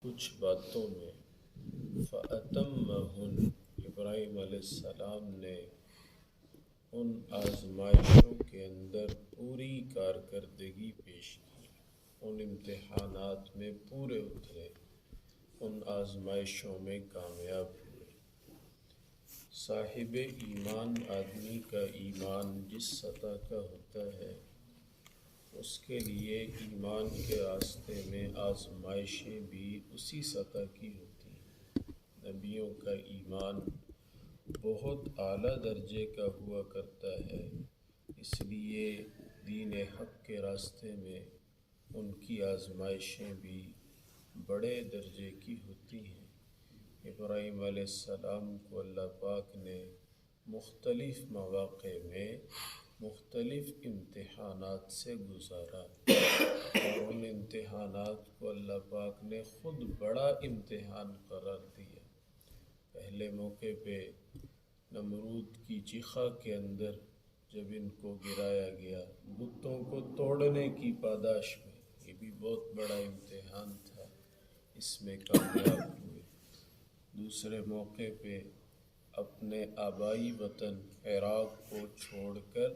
کچھ باتوں میں فَأَتَمَّهُنَّ ابراہیم علیہ السلام نے ان آزمائشوں کے اندر پوری کارکردگی پیش کی، ان امتحانات میں پورے اترے، ان آزمائشوں میں کامیاب ہوئے۔ صاحب ایمان آدمی کا ایمان جس سطح کا ہوتا ہے اس کے لیے ایمان کے راستے میں آزمائشیں بھی اسی سطح کی ہوتی ہیں۔ نبیوں کا ایمان بہت اعلیٰ درجے کا ہوا کرتا ہے، اس لیے دین حق کے راستے میں ان کی آزمائشیں بھی بڑے درجے کی ہوتی ہیں۔ ابراہیم علیہ السلام کو اللہ پاک نے مختلف مواقع میں مختلف امتحانات سے گزارا، اور ان امتحانات کو اللہ پاک نے خود بڑا امتحان قرار دیا۔ پہلے موقع پہ نمرود کی چیخا کے اندر جب ان کو گرایا گیا بتوں کو توڑنے کی پاداش میں، یہ بھی بہت بڑا امتحان تھا، اس میں کامیاب ہوئے۔ دوسرے موقع پہ اپنے آبائی وطن عراق کو چھوڑ کر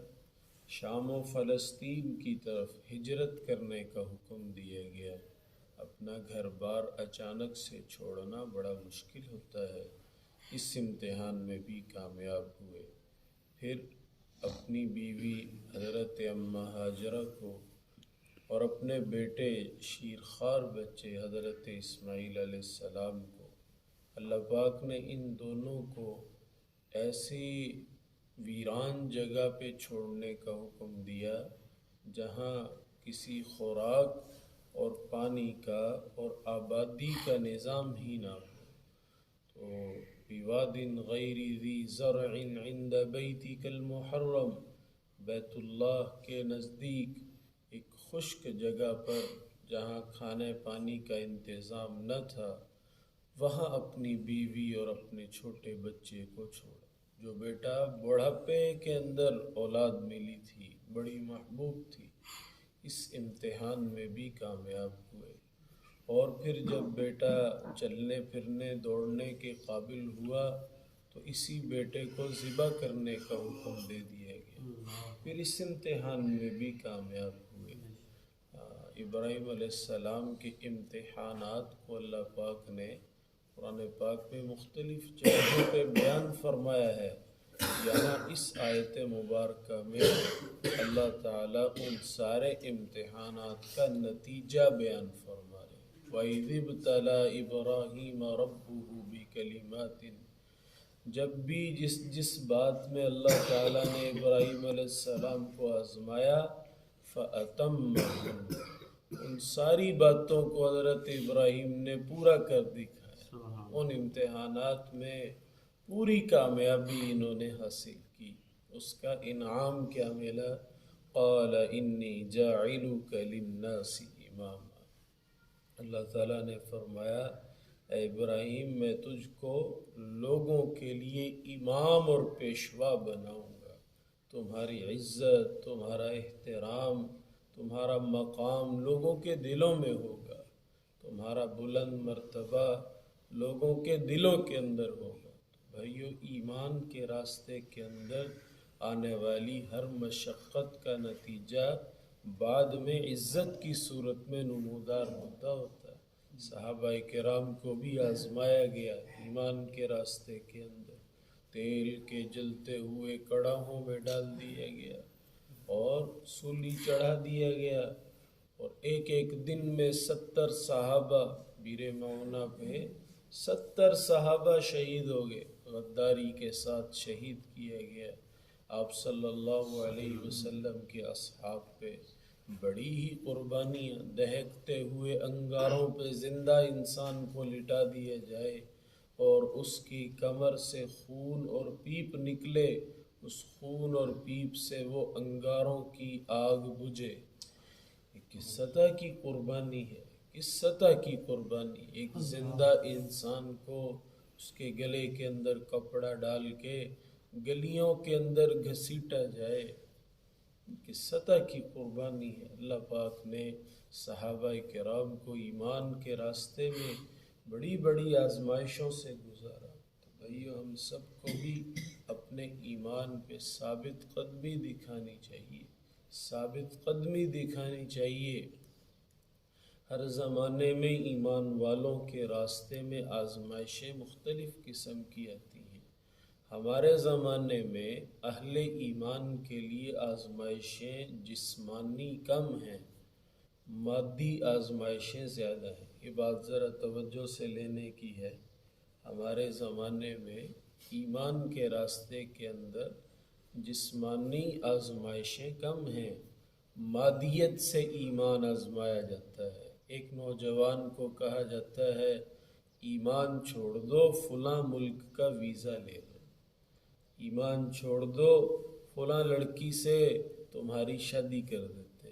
شام و فلسطین کی طرف ہجرت کرنے کا حکم دیا گیا۔ اپنا گھر بار اچانک سے چھوڑنا بڑا مشکل ہوتا ہے، اس امتحان میں بھی کامیاب ہوئے۔ پھر اپنی بیوی حضرت اماں ہاجرہ کو اور اپنے بیٹے شیرخوار بچے حضرت اسماعیل علیہ السلام کو اللہ پاک نے ان دونوں کو ایسی ویران جگہ پہ چھوڑنے کا حکم دیا جہاں کسی خوراک اور پانی کا اور آبادی کا نظام ہی نہ ہو۔ تو بِوَادٍ غَيْرِ ذِي زَرْعٍ عِنْدَ بَيْتِكَ الْمُحَرَّمِ، بیت اللہ کے نزدیک ایک خشک جگہ پر جہاں کھانے پانی کا انتظام نہ تھا، وہاں اپنی بیوی اور اپنے چھوٹے بچے کو چھوڑا۔ جو بیٹا بڑھاپے کے اندر اولاد ملی تھی، بڑی محبوب تھی، اس امتحان میں بھی کامیاب ہوئے۔ اور پھر جب بیٹا چلنے پھرنے دوڑنے کے قابل ہوا تو اسی بیٹے کو ذبح کرنے کا حکم دے دیا گیا، پھر اس امتحان میں بھی کامیاب ہوئے۔ ابراہیم علیہ السلام کے امتحانات کو اللہ پاک نے قرآن پاک میں مختلف جگہوں پہ بیان فرمایا ہے۔ یہاں اس آیت مبارکہ میں اللہ تعالیٰ ان سارے امتحانات کا نتیجہ بیان فرما رہے ہیں۔ وَإِذِ ابْتَلَىٰ إِبْرَاهِيمَ رَبُّهُ بِكَلِمَاتٍ، جب بھی جس بات میں اللہ تعالیٰ نے ابراہیم علیہ السلام کو آزمایا، فَأَتَمَّهُنَّ، ان ساری باتوں کو حضرت ابراہیم نے پورا کر دکھایا۔ ان امتحانات میں پوری کامیابی انہوں نے حاصل کی۔ اس کا انعام کیا ملا؟ قال انی جاعلک للناس اماما، اللہ تعالیٰ نے فرمایا اے ابراہیم میں تجھ کو لوگوں کے لیے امام اور پیشوا بناؤں گا۔ تمہاری عزت، تمہارا احترام، تمہارا مقام لوگوں کے دلوں میں ہوگا، تمہارا بلند مرتبہ لوگوں کے دلوں کے اندر ہوگا۔ تو بھائیو، ایمان کے راستے کے اندر آنے والی ہر مشقت کا نتیجہ بعد میں عزت کی صورت میں نمودار ہوتا ہے۔ صحابہ کرام کو بھی آزمایا گیا ایمان کے راستے کے اندر، تیل کے جلتے ہوئے کڑاہوں میں ڈال دیا گیا اور سولی چڑھا دیا گیا، اور ایک ایک دن میں 70 صحابہ بیر معونہ پہ 70 صحابہ شہید ہو گئے، غداری کے ساتھ شہید کیا گیا۔ آپ صلی اللہ علیہ وسلم کے اصحاب پہ بڑی ہی قربانیاں، دہکتے ہوئے انگاروں پہ زندہ انسان کو لٹا دیا جائے اور اس کی کمر سے خون اور پیپ نکلے، اس خون اور پیپ سے وہ انگاروں کی آگ بجھے۔ کس سطح کی قربانی ہے، کس سطح کی قربانی! ایک زندہ انسان کو اس کے گلے کے اندر کپڑا ڈال کے گلیوں کے اندر گھسیٹا جائے، کس سطح کی قربانی ہے! اللہ پاک نے صحابہ کرام کو ایمان کے راستے میں بڑی بڑی آزمائشوں سے گزارا۔ تو بھائیو ہم سب کو بھی اپنے ایمان پہ ثابت قدمی دکھانی چاہیے، ثابت قدمی دکھانی چاہیے۔ ہر زمانے میں ایمان والوں کے راستے میں آزمائشیں مختلف قسم کی آتی ہیں۔ ہمارے زمانے میں اہل ایمان کے لیے آزمائشیں جسمانی کم ہیں، مادی آزمائشیں زیادہ ہیں۔ یہ بات ذرا توجہ سے لینے کی ہے۔ ہمارے زمانے میں ایمان کے راستے کے اندر جسمانی آزمائشیں کم ہیں، مادیت سے ایمان آزمایا جاتا ہے۔ ایک نوجوان کو کہا جاتا ہے ایمان چھوڑ دو، فلاں ملک کا ویزا لے لو، ایمان چھوڑ دو، فلاں لڑکی سے تمہاری شادی کر دیتے،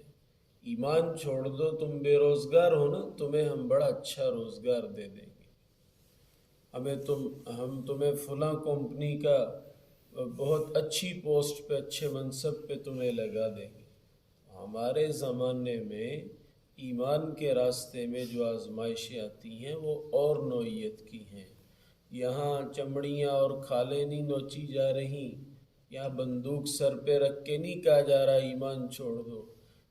ایمان چھوڑ دو، تم بے روزگار ہو نا، تمہیں ہم بڑا اچھا روزگار دے دیں گے، ہم تمہیں فلاں کمپنی کا بہت اچھی پوسٹ پہ، اچھے منصب پہ تمہیں لگا دیں گے۔ ہمارے زمانے میں ایمان کے راستے میں جو آزمائشیں آتی ہیں وہ اور نوعیت کی ہیں۔ یہاں چمڑیاں اور کھالیں نہیں نوچی جا رہی، یہاں بندوق سر پہ رکھ کے نہیں کہا جا رہا ایمان چھوڑ دو،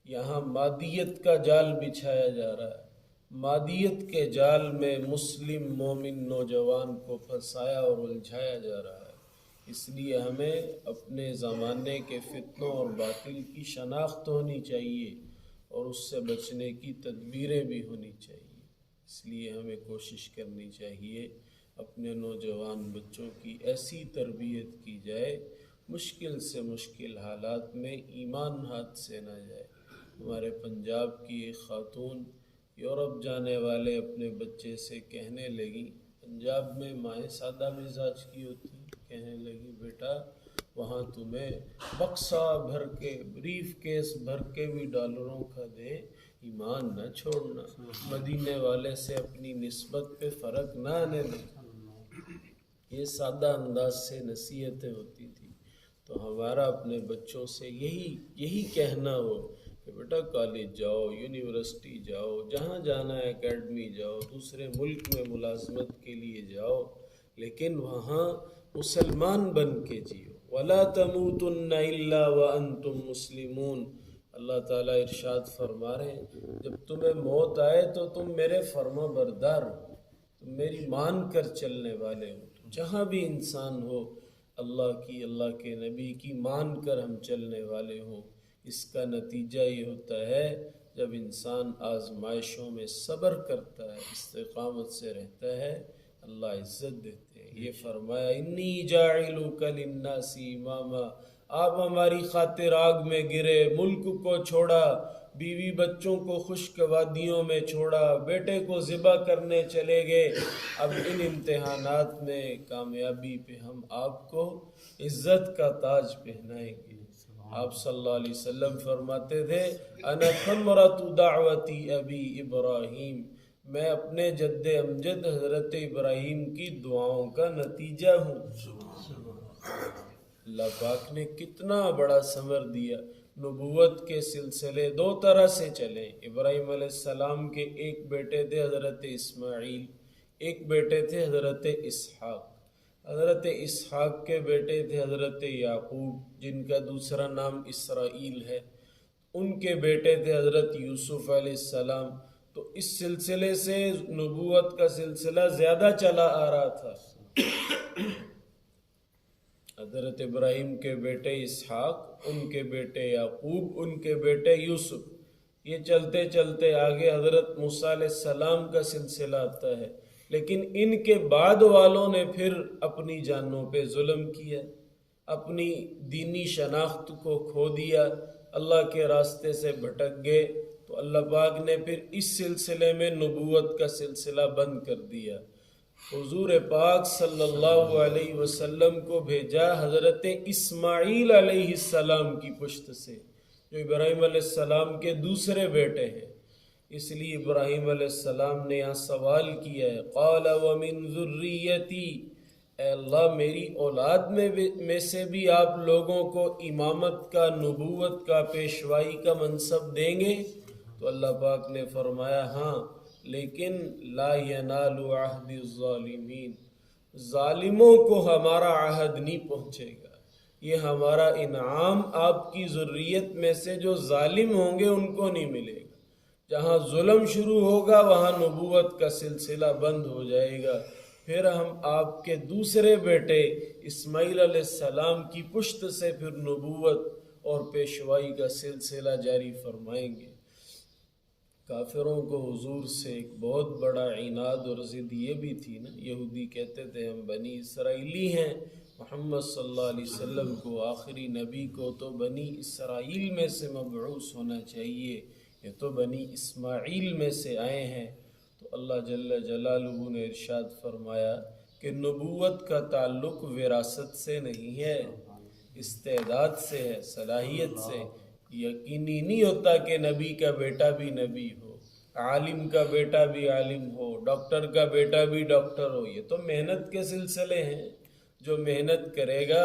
یہاں مادیت کا جال بچھایا جا رہا ہے۔ مادیت کے جال میں مسلم مومن نوجوان کو پھنسایا اور الجھایا جا رہا ہے۔ اس لیے ہمیں اپنے زمانے کے فتنوں اور باطل کی شناخت ہونی چاہیے اور اس سے بچنے کی تدبیریں بھی ہونی چاہیے۔ اس لیے ہمیں کوشش کرنی چاہیے اپنے نوجوان بچوں کی ایسی تربیت کی جائے مشکل سے مشکل حالات میں ایمان ہاتھ سے نہ جائے۔ ہمارے پنجاب کی ایک خاتون یورپ جانے والے اپنے بچے سے کہنے لگی، پنجاب میں مائیں سادہ مزاج کی ہوتی ہیں، کہنے لگی بیٹا وہاں تمہیں بکسا بھر کے، بریف کیس بھر کے بھی ڈالروں کا دے، ایمان نہ چھوڑنا، مدینے والے سے اپنی نسبت پہ فرق نہ آنے دے۔ یہ سادہ انداز سے نصیحتیں ہوتی تھی۔ تو ہمارا اپنے بچوں سے یہی کہنا ہو کہ بیٹا کالج جاؤ، یونیورسٹی جاؤ، جہاں جانا ہے اکیڈمی جاؤ، دوسرے ملک میں ملازمت کے لیے جاؤ، لیکن وہاں مسلمان بن کے جیو۔ وَلَا تَمُوتُنَّ إِلَّا وَأَنْتُمْ مُسْلِمُونَ۔ اللہ تعالیٰ ارشاد فرما رہے ہیں جب تمہیں موت آئے تو تم میرے فرما بردار ہو، تم میری مان کر چلنے والے ہو۔ جہاں بھی انسان ہو اللہ کے نبی کی مان کر ہم چلنے والے ہوں۔ اس کا نتیجہ یہ ہوتا ہے جب انسان آزمائشوں میں صبر کرتا ہے، استقامت سے رہتا ہے، اللہ عزت دیتے ہیں۔ یہ فرمایا انی جاعلک للناس اماما، آپ ہماری خاطر آگ میں گرے، ملک کو چھوڑا، بیوی بچوں کو خشک وادیوں میں چھوڑا، بیٹے کو ذبح کرنے چلے گئے۔ اب ان امتحانات میں کامیابی پہ ہم آپ کو عزت کا تاج پہنائیں گے۔ آپ صلی اللہ علیہ وسلم فرماتے تھے انا ثمرۃ دعوتی ابی ابراہیم، میں اپنے جد امجد حضرت ابراہیم کی دعاؤں کا نتیجہ ہوں۔ اللہ پاک نے کتنا بڑا ثمر دیا۔ نبوت کے سلسلے دو طرح سے چلے۔ ابراہیم علیہ السلام کے ایک بیٹے تھے حضرت اسماعیل، ایک بیٹے تھے حضرت اسحاق۔ حضرت اسحاق کے بیٹے تھے حضرت یعقوب جن کا دوسرا نام اسرائیل ہے، ان کے بیٹے تھے حضرت یوسف علیہ السلام۔ تو اس سلسلے سے نبوت کا سلسلہ زیادہ چلا آ رہا تھا۔ حضرت ابراہیم کے بیٹے اسحاق، ان کے بیٹے یعقوب، ان کے بیٹے یوسف، یہ چلتے چلتے آگے حضرت موسیٰ علیہ السلام کا سلسلہ آتا ہے۔ لیکن ان کے بعد والوں نے پھر اپنی جانوں پہ ظلم کیا، اپنی دینی شناخت کو کھو دیا، اللہ کے راستے سے بھٹک گئے، تو اللہ پاک نے پھر اس سلسلے میں نبوت کا سلسلہ بند کر دیا۔ حضور پاک صلی اللہ علیہ وسلم کو بھیجا حضرت اسماعیل علیہ السلام کی پشت سے، جو ابراہیم علیہ السلام کے دوسرے بیٹے ہیں۔ اس لیے ابراہیم علیہ السلام نے یہاں سوال کیا ہے قال ومن ذریتی، اے اللہ میری اولاد میں سے بھی آپ لوگوں کو امامت کا، نبوت کا، پیشوائی کا منصب دیں گے؟ تو اللہ پاک نے فرمایا ہاں، لیکن لا ینال عہد الظالمین، ظالموں کو ہمارا عہد نہیں پہنچے گا، یہ ہمارا انعام آپ کی ذریت میں سے جو ظالم ہوں گے ان کو نہیں ملے گا۔ جہاں ظلم شروع ہوگا وہاں نبوت کا سلسلہ بند ہو جائے گا، پھر ہم آپ کے دوسرے بیٹے اسماعیل علیہ السلام کی پشت سے پھر نبوت اور پیشوائی کا سلسلہ جاری فرمائیں گے۔ کافروں کو حضور سے ایک بہت بڑا عناد اور ضد یہ بھی تھی نا، یہودی کہتے تھے ہم بنی اسرائیلی ہیں، محمد صلی اللہ علیہ وسلم کو آخری نبی کو تو بنی اسرائیل میں سے مبعوث ہونا چاہیے، یہ تو بنی اسماعیل میں سے آئے ہیں۔ تو اللہ جل جلالہ نے ارشاد فرمایا کہ نبوت کا تعلق وراثت سے نہیں ہے، استعداد سے ہے، صلاحیت سے۔ یقینی نہیں ہوتا کہ نبی کا بیٹا بھی نبی ہو، عالم کا بیٹا بھی عالم ہو، ڈاکٹر کا بیٹا بھی ڈاکٹر ہو، یہ تو محنت کے سلسلے ہیں، جو محنت کرے گا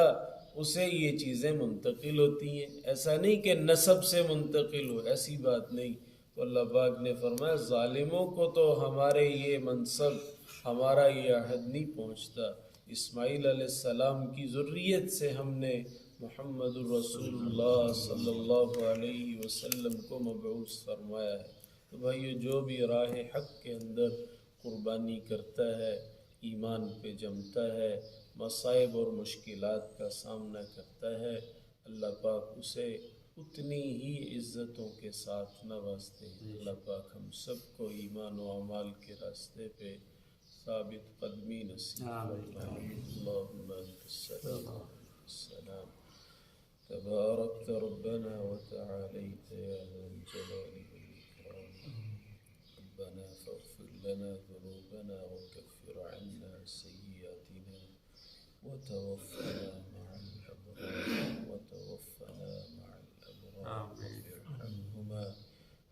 اسے یہ چیزیں منتقل ہوتی ہیں، ایسا نہیں کہ نسب سے منتقل ہو، ایسی بات نہیں۔ تو اللہ پاک نے فرمایا ظالموں کو تو ہمارے یہ منصب، ہمارا یہ عہد نہیں پہنچتا۔ اسماعیل علیہ السلام کی ذریت سے ہم نے محمد الرسول اللہ صلی اللہ علیہ وسلم کو مبعوث فرمایا ہے۔ تو بھائیو، جو بھی راہ حق کے اندر قربانی کرتا ہے، ایمان پہ جمتا ہے، مصائب اور مشکلات کا سامنا کرتا ہے، اللہ پاک اسے اتنی ہی عزتوں کے ساتھ نوازتے ہیں۔ اللہ پاک ہم سب کو ایمان و اعمال کے راستے پہ ثابت قدمی نصیب فرمائے۔ اللہم انت السلام تبارکت ربنا وتعالیت یا ذا الجلال والإکرام، ربنا فاغفر لنا ذنوبنا وكفر عنا سيئاتنا وتوفنا مع الأبرار رب ارحمهما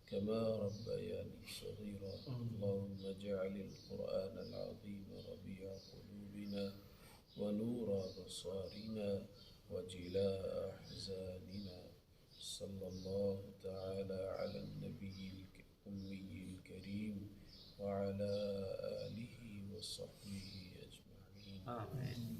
كما ربياني صغيرا، اللهم اجعل القرآن العظيم ربيع قلوبنا ونور بصارنا وجلاء أحزاننا، صلى الله تعالى على النبي الأمي الكريم وعلى آله وصحبه أجمعين، آمين۔